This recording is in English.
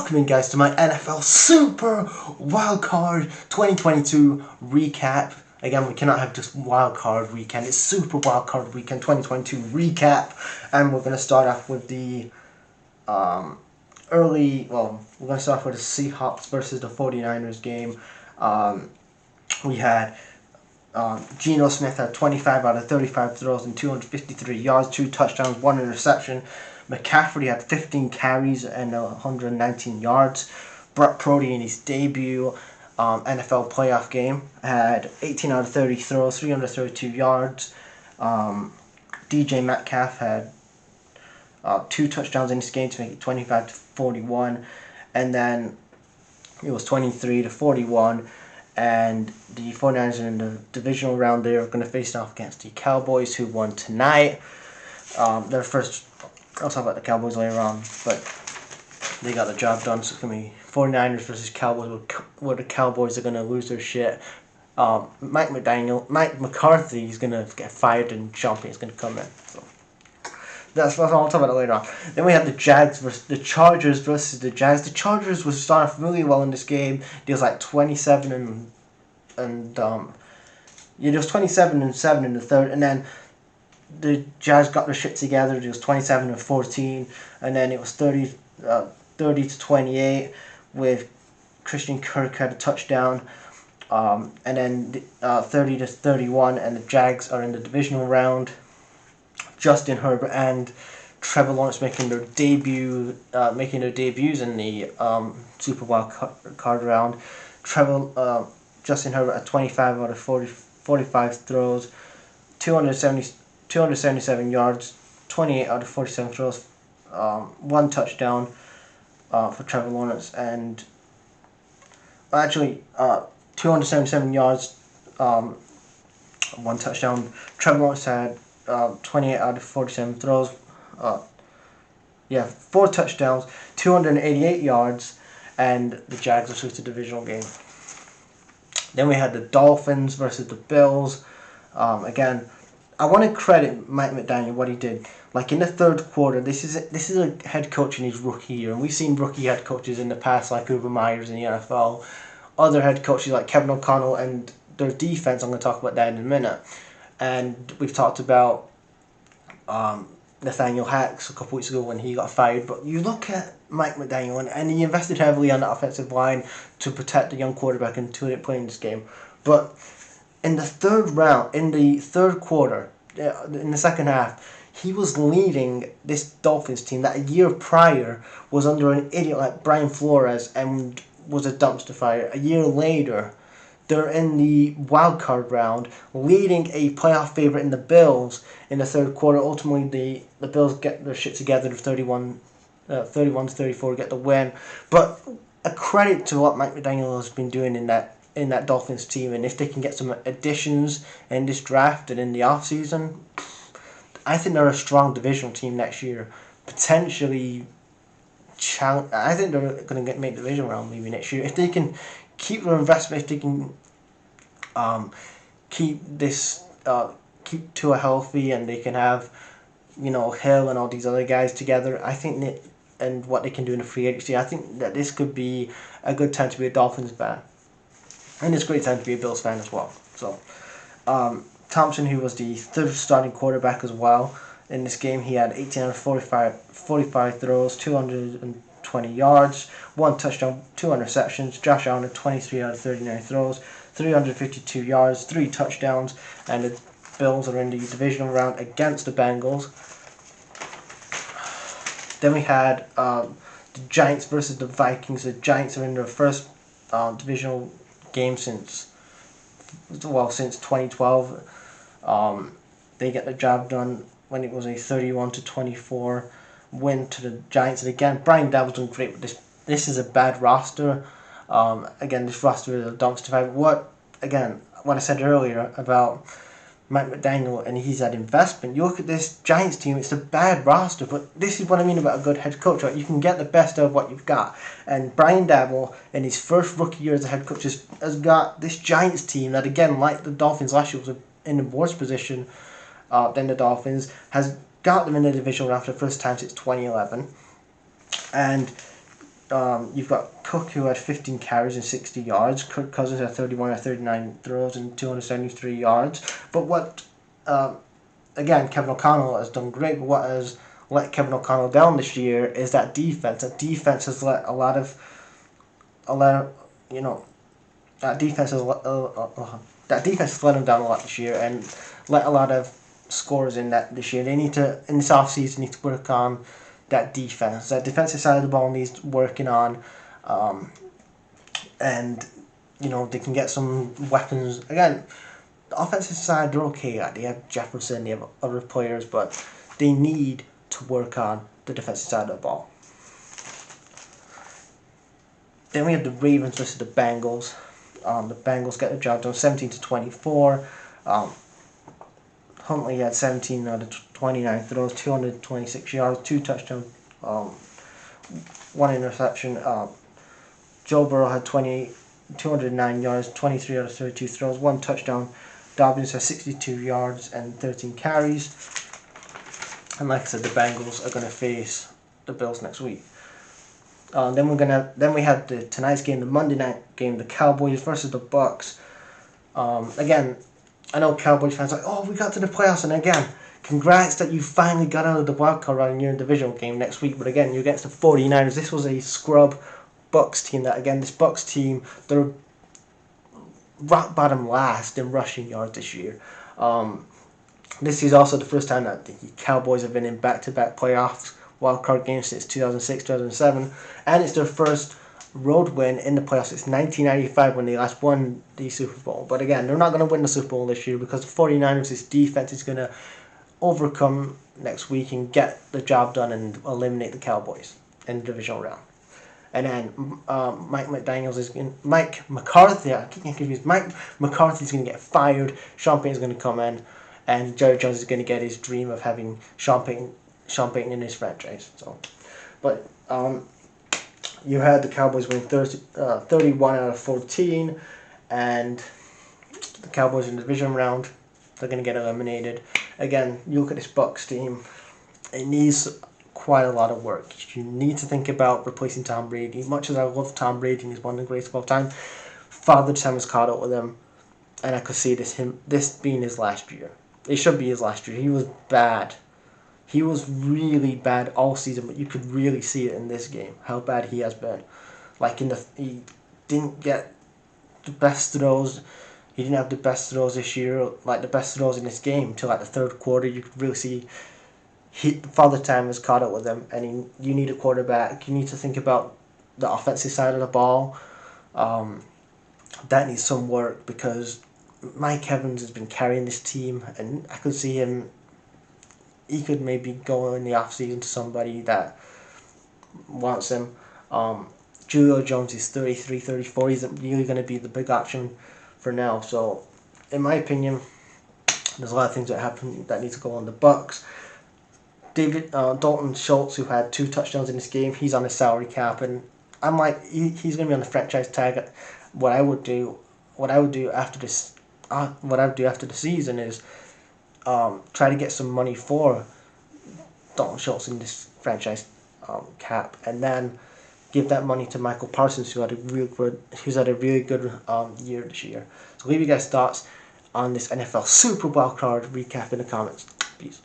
Welcome in, guys, to my NFL Super Wildcard 2022 recap. Again, we cannot have just Wildcard Weekend. It's Super Wildcard Weekend 2022 recap. And we're going to start off with the we're going to start off with the Seahawks versus the 49ers game. We had Geno Smith had 25 out of 35 throws and 253 yards, 2 touchdowns, 1 interception. McCaffrey had 15 carries and 119 yards. Brock Purdy in his debut NFL playoff game had 18 out of 30 throws, 332 yards. DJ Metcalf had 2 touchdowns in this game to make it 25-41, and then it was 23-41. And the 49ers are in the divisional round. They're going to face off against the Cowboys, who won tonight. Their first. I'll talk about the Cowboys later on, but they got the job done. So it's going to be 49ers versus Cowboys, where the Cowboys are going to lose their shit. Mike McCarthy is going to get fired, and Sean Payton's going to come in. So that's what I'll talk about later on. Then we have the Chargers versus the Jags. The Chargers was starting off really well in this game. It was like 27 and it was 27-7 in the third, and then the Jags got their shit together. It was 27-14, and then it was 30-28 with Christian Kirk had a touchdown, and then 30-31, and the Jags are in the divisional round. Justin Herbert and Trevor Lawrence making their debuts in the Super Wild card round. Justin Herbert at 25 out of 45 throws, 277 yards, 28 out of 47 throws, 1 touchdown for Trevor Lawrence, and 277 yards, 1 touchdown. Trevor Lawrence had 28 out of 47 throws, 4 touchdowns, 288 yards, and the Jags will switch to divisional game. Then we had the Dolphins versus the Bills. Again, I want to credit Mike McDaniel what he did. Like in the third quarter, this is a head coach in his rookie year, and we've seen rookie head coaches in the past like Urban Meyers in the NFL, other head coaches like Kevin O'Connell, and their defense. I'm going to talk about that in a minute. And we've talked about Nathaniel Hackett a couple weeks ago when he got fired. But you look at Mike McDaniel, and he invested heavily on the offensive line to protect the young quarterback until they play in this game. But in the third quarter, in the second half, he was leading this Dolphins team that a year prior was under an idiot like Brian Flores and was a dumpster fire. A year later, they're in the wild card round, leading a playoff favorite in the Bills in the third quarter. Ultimately, the Bills get their shit together to 31-34, get the win. But a credit to what Mike McDaniel has been doing in that Dolphins team, and if they can get some additions in this draft and in the offseason, I think they're a strong divisional team next year. Potentially, I think they're going to make the division round maybe next year if they can keep their investment. If they can keep Tua healthy, and they can have Hill and all these other guys together, I think and what they can do in the free agency, I think that this could be a good time to be a Dolphins fan. And it's a great time to be a Bills fan as well. So, Thompson, who was the third starting quarterback as well in this game, he had 18 out of 45 throws, 220 yards, 1 touchdown, 2 interceptions. Josh Allen had 23 out of 39 throws, 352 yards, 3 touchdowns, and the Bills are in the divisional round against the Bengals. Then we had the Giants versus the Vikings. The Giants are in their first divisional game since 2012. They get the job done when it was a 31-24 win to the Giants. And again, Brian Daboll's doing great with this. This is a bad roster. Again, this roster is a dumpster fire. What I said earlier about Mike McDaniel and he's had investment. You look at this Giants team, it's a bad roster, but this is what I mean about a good head coach. Right? You can get the best out of what you've got. And Brian Daboll, in his first rookie year as a head coach, has got this Giants team that, again, like the Dolphins last year, was in a worse position than the Dolphins, has got them in the divisional round for the first time since 2011. And You've got Cook, who had 15 carries and 60 yards. Kirk Cousins had 31 or 39 throws and 273 yards. But again, Kevin O'Connell has done great, but what has let Kevin O'Connell down this year is that defense. That defense has let you know, that defense has that defense has let him down a lot this year and let a lot of scores in that this year. They need to, in this offseason, need to work on that defense. That defensive side of the ball needs working on, and they can get some weapons. Again, the offensive side, they're okay at. They have Jefferson, they have other players, but they need to work on the defensive side of the ball. Then we have the Ravens versus the Bengals. The Bengals get the job done 17-24. Huntley had 17 out of 29 throws, 226 yards, 2 touchdowns, 1 interception. Joe Burrow had 209 yards, 23 out of 32 throws, 1 touchdown. Dobbins has 62 yards and 13 carries. And like I said, the Bengals are going to face the Bills next week. Then we have tonight's game, the Monday night game, the Cowboys versus the Bucks. Again, I know Cowboys fans are like, oh, we got to the playoffs, and again, congrats that you finally got out of the wild card round in your divisional game next week. But again, you're against the 49ers. This was a scrub Bucks team. This Bucks team, they're rock bottom last in rushing yards this year. This is also the first time that the Cowboys have been in back-to-back playoffs wildcard games since 2006, 2007, and it's their first road win in the playoffs since 1995 when they last won the Super Bowl. But again, they're not going to win the Super Bowl this year because the 49ers' defense is going to overcome next week and get the job done and eliminate the Cowboys in the divisional round. And then Mike McCarthy, I keep getting confused. Mike McCarthy is going to get fired. Sean Payton is going to come in, and Jerry Jones is going to get his dream of having Sean Payton in his franchise. But you had the Cowboys win 31 out of 14, and the Cowboys in the division round, they're going to get eliminated. Again, you look at this Bucks team, it needs quite a lot of work. You need to think about replacing Tom Brady. Much as I love Tom Brady and he's one of the greatest of all time, Father Time has caught up with him, and I could see this being his last year. It should be his last year. He was bad. He was really bad all season, but you could really see it in this game, how bad he has been. He didn't get the best throws. He didn't have the best throws this year, like the best throws in this game, till the third quarter. You could really see Father Time has caught up with him, and you need a quarterback. You need to think about the offensive side of the ball. That needs some work because Mike Evans has been carrying this team, and I could see him. He could maybe go in the offseason to somebody that wants him. Julio Jones is 33, 34. He's really going to be the big option for now. So, in my opinion, there's a lot of things that happen that need to go on the Bucks. Dalton Schultz, who had 2 touchdowns in this game, he's on a salary cap, and I'm like, he's going to be on the franchise tag. What I would do after the season is try to get some money for Dalton Schultz in this franchise cap, and then give that money to Michael Parsons, who's had a really good year this year. So leave you guys thoughts on this NFL Super Wild Card recap in the comments. Peace.